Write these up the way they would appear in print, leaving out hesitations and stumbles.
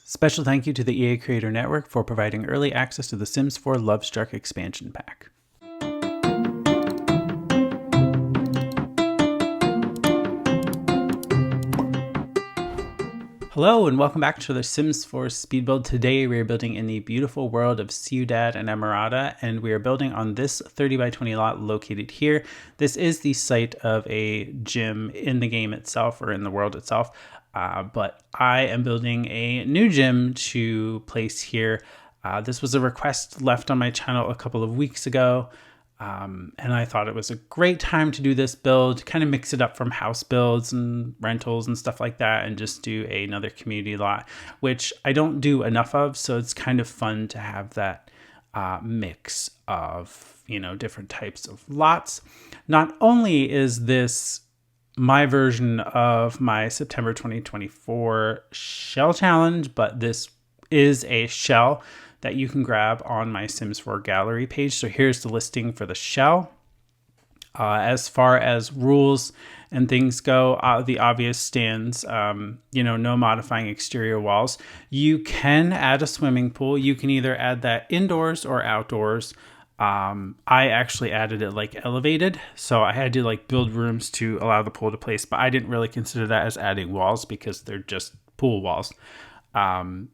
Special thank you to the EA Creator Network for providing early access to the Sims 4 Lovestruck expansion pack. Hello and welcome back to the Sims 4 speed build. Today we are building in the beautiful world of Ciudad and Enamorada, and we are building on this 30 by 20 lot located here. This is the site of a gym in the game itself, or in the world itself, but I am building a new gym to place here. This was a request left on my channel a couple of weeks ago. And I thought it was a great time to do this build, kind of mix it up from house builds and rentals and stuff like that, and just do another community lot, which I don't do enough of. So it's kind of fun to have that mix of, different types of lots. Not only is this my version of my September 2024 shell challenge, but this is a shell that you can grab on my Sims 4 gallery page. So here's the listing for the shell. As far as rules and things go, the obvious stands, no modifying exterior walls. You can add a swimming pool. You can either add that indoors or outdoors. I actually added it like elevated. So I had to build rooms to allow the pool to place, but I didn't really consider that as adding walls because they're just pool walls.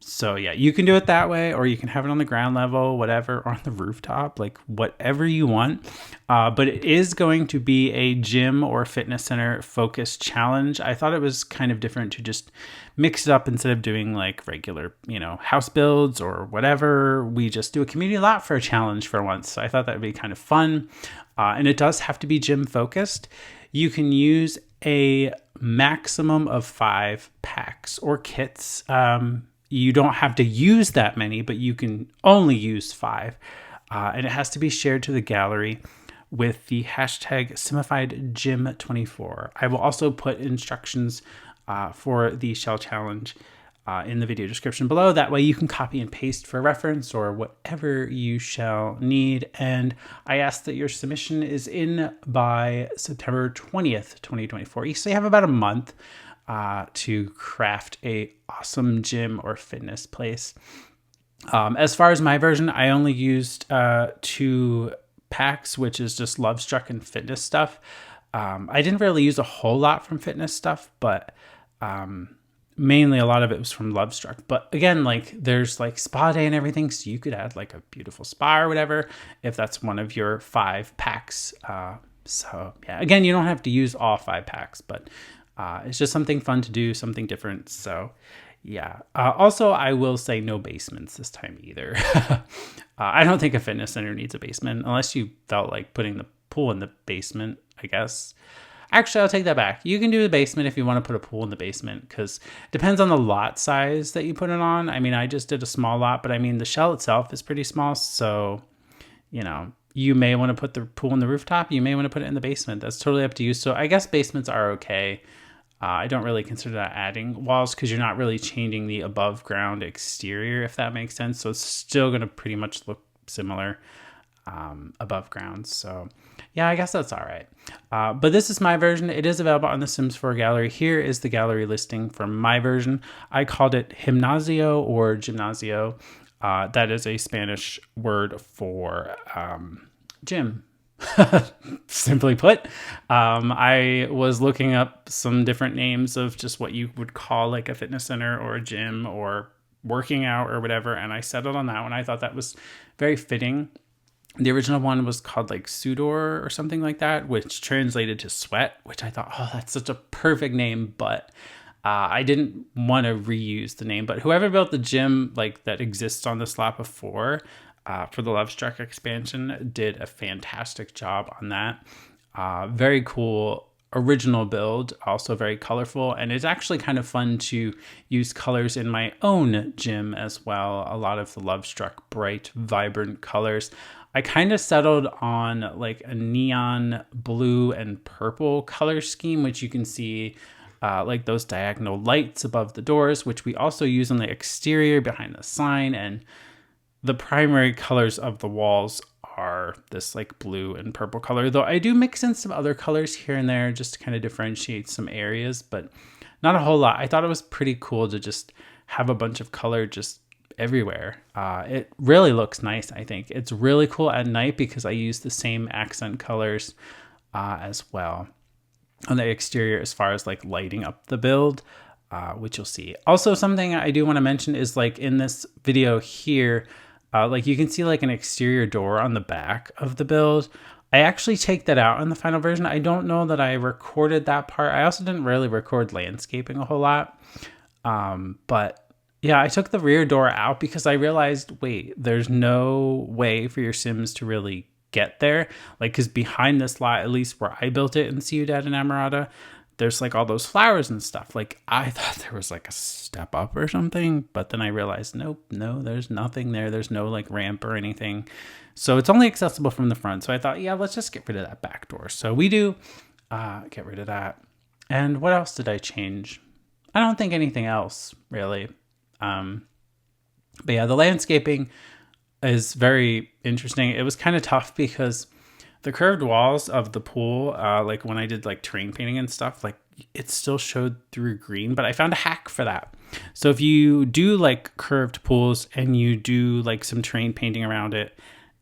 So yeah, you can do it that way, or you can have it on the ground level, whatever, or on the rooftop, whatever you want. But it is going to be a gym or fitness center focused challenge. I thought it was kind of different to just mix it up instead of doing regular, house builds or whatever. We just do a community lot for a challenge for once. So I thought that would be kind of fun. And it does have to be gym focused. You can use a maximum of 5 packs or kits. You don't have to use that many, but you can only use 5. And it has to be shared to the gallery with the hashtag Simified Gym 24. I will also put instructions for the shell challenge in the video description below. That way you can copy and paste for reference or whatever you shall need. And I ask that your submission is in by September 20th, 2024. So you have about a month to craft a awesome gym or fitness place. As far as my version, I only used 2 packs, which is just Lovestruck and Fitness Stuff. I didn't really use a whole lot from Fitness Stuff, but mainly a lot of it was from Lovestruck. But again, there's spa day and everything, so you could add a beautiful spa or whatever if that's one of your 5 packs. So yeah, again, you don't have to use all 5 packs, but it's just something fun to do, something different. So yeah. Also, I will say no basements this time either. I don't think a fitness center needs a basement unless you felt like putting the pool in the basement, I guess. Actually, I'll take that back. You can do the basement if you want to put a pool in the basement, because it depends on the lot size that you put it on. I mean, I just did a small lot, but I mean, the shell itself is pretty small. So, you may want to put the pool in the rooftop. You may want to put it in the basement. That's totally up to you. So I guess basements are okay. I don't really consider that adding walls because you're not really changing the above ground exterior, if that makes sense. So it's still going to pretty much look similar above ground. So yeah, I guess that's all right. But this is my version. It is available on the Sims 4 gallery. Here is the gallery listing for my version. I called it Gimnasio or Gimnasio. That is a Spanish word for gym. Simply put, I was looking up some different names of just what you would call a fitness center or a gym or working out or whatever, and I settled on that one. I thought that was very fitting. The original one was called Sudor or something like that, which translated to sweat, which I thought, oh, that's such a perfect name, but I didn't want to reuse the name. But whoever built the gym that exists on this lot before for the Lovestruck expansion did a fantastic job on that. Very cool original build, also very colorful, and it's actually kind of fun to use colors in my own gym as well. A lot of the Lovestruck bright, vibrant colors. I kind of settled on a neon blue and purple color scheme, which you can see those diagonal lights above the doors, which we also use on the exterior behind the sign. And the primary colors of the walls are this blue and purple color, though I do mix in some other colors here and there just to kind of differentiate some areas, but not a whole lot. I thought it was pretty cool to just have a bunch of color just everywhere. It really looks nice, I think. It's really cool at night because I use the same accent colors as well on the exterior as far as like lighting up the build, which you'll see. Also, something I do want to mention is like in this video here, like you can see like an exterior door on the back of the build. I actually take that out in the final version. I don't know that I recorded that part. I also didn't really record landscaping a whole lot. But yeah, I took the rear door out because I realized, wait, there's no way for your Sims to really get there. Like, because behind this lot, at least where I built it in Ciudad and Enamorada, there's like all those flowers and stuff. Like, I thought there was like a step up or something, but then I realized, nope, no, there's nothing there. There's no like ramp or anything. So it's only accessible from the front. So I thought, yeah, let's just get rid of that back door. So we do get rid of that. And what else did I change? I don't think anything else really. But yeah, the landscaping is very interesting. It was kind of tough because the curved walls of the pool, like when I did like terrain painting and stuff, like it still showed through green, but I found a hack for that. So if you do like curved pools and you do like some terrain painting around it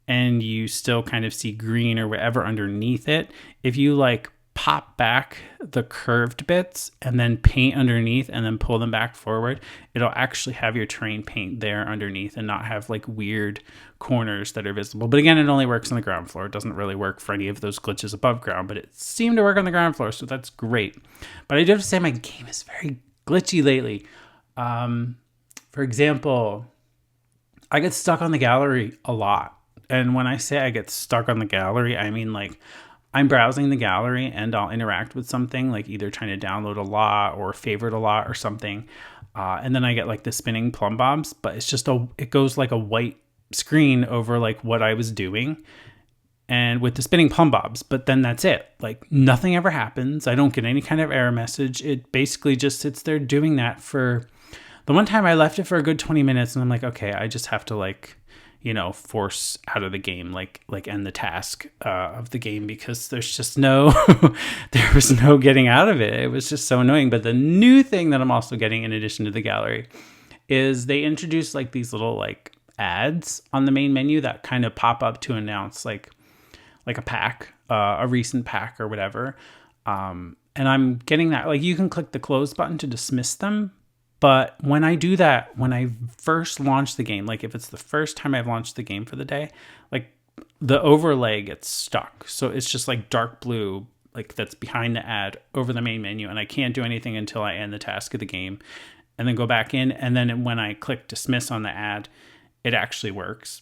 and you still kind of see green or whatever underneath it, if you like pop back the curved bits and then paint underneath and then pull them back forward, it'll actually have your terrain paint there underneath and not have like weird corners that are visible. But again, it only works on the ground floor. It doesn't really work for any of those glitches above ground, but it seemed to work on the ground floor, so that's great. But I do have to say my game is very glitchy lately. For example, I get stuck on the gallery a lot. And when I say I get stuck on the gallery, I mean like I'm browsing the gallery and I'll interact with something, like either trying to download a lot or favorite a lot or something. And then I get like the spinning plumb bobs, but it's just it goes like a white screen over like what I was doing and with the spinning plumb bobs, but then that's it. Like nothing ever happens. I don't get any kind of error message. It basically just sits there doing that for the one time I left it for a good 20 minutes and I'm like, okay, I just have to like, you know, force out of the game, like end the task of the game because there's just no, there was no getting out of it. It was just so annoying. But the new thing that I'm also getting in addition to the gallery is they introduced like these little like ads on the main menu that kind of pop up to announce like a pack, a recent pack or whatever. And I'm getting that, like you can click the close button to dismiss them. But when I do that, when I first launch the game, like if it's the first time I've launched the game for the day, like the overlay gets stuck. So it's just like dark blue, like that's behind the ad over the main menu. And I can't do anything until I end the task of the game and then go back in. And then when I click dismiss on the ad, it actually works.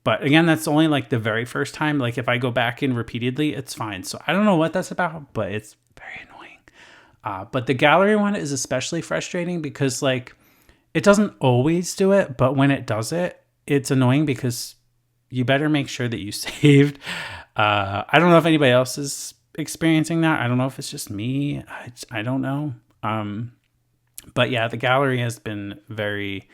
But again, that's only like the very first time. Like if I go back in repeatedly, it's fine. So I don't know what that's about, but it's very annoying. But the gallery one is especially frustrating because like it doesn't always do it, but when it does it, it's annoying because you better make sure that you saved. I don't know if anybody else is experiencing that. I don't know if it's just me. I don't know. But yeah, the gallery has been very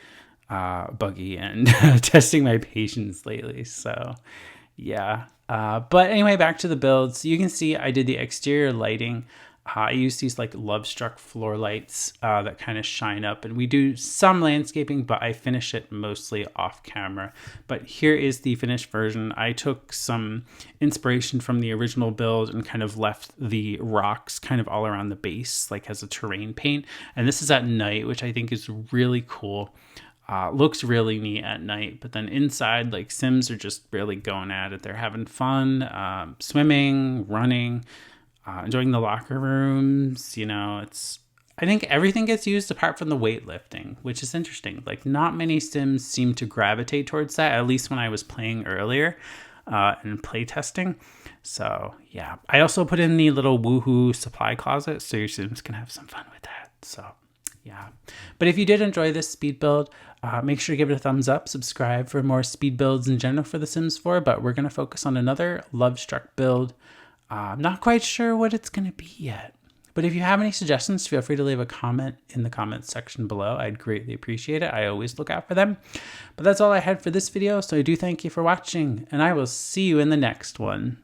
buggy and testing my patience lately. So yeah. But anyway, back to the build. So you can see I did the exterior lighting. I use these like Lovestruck floor lights that kind of shine up, and we do some landscaping, but I finish it mostly off camera. But here is the finished version. I took some inspiration from the original build and kind of left the rocks kind of all around the base, like as a terrain paint. And this is at night, which I think is really cool. Looks really neat at night, but then inside, like Sims are just really going at it. They're having fun, swimming, running, enjoying the locker rooms. You know, I think everything gets used apart from the weightlifting, which is interesting. Like not many Sims seem to gravitate towards that, at least when I was playing earlier and play testing. So yeah, I also put in the little woohoo supply closet so your Sims can have some fun with that. So yeah, but if you did enjoy this speed build, make sure to give it a thumbs up, subscribe for more speed builds in general for The Sims 4, but we're going to focus on another Lovestruck build. I'm not quite sure what it's going to be yet, but if you have any suggestions, feel free to leave a comment in the comments section below. I'd greatly appreciate it. I always look out for them. But that's all I had for this video, so I do thank you for watching, and I will see you in the next one.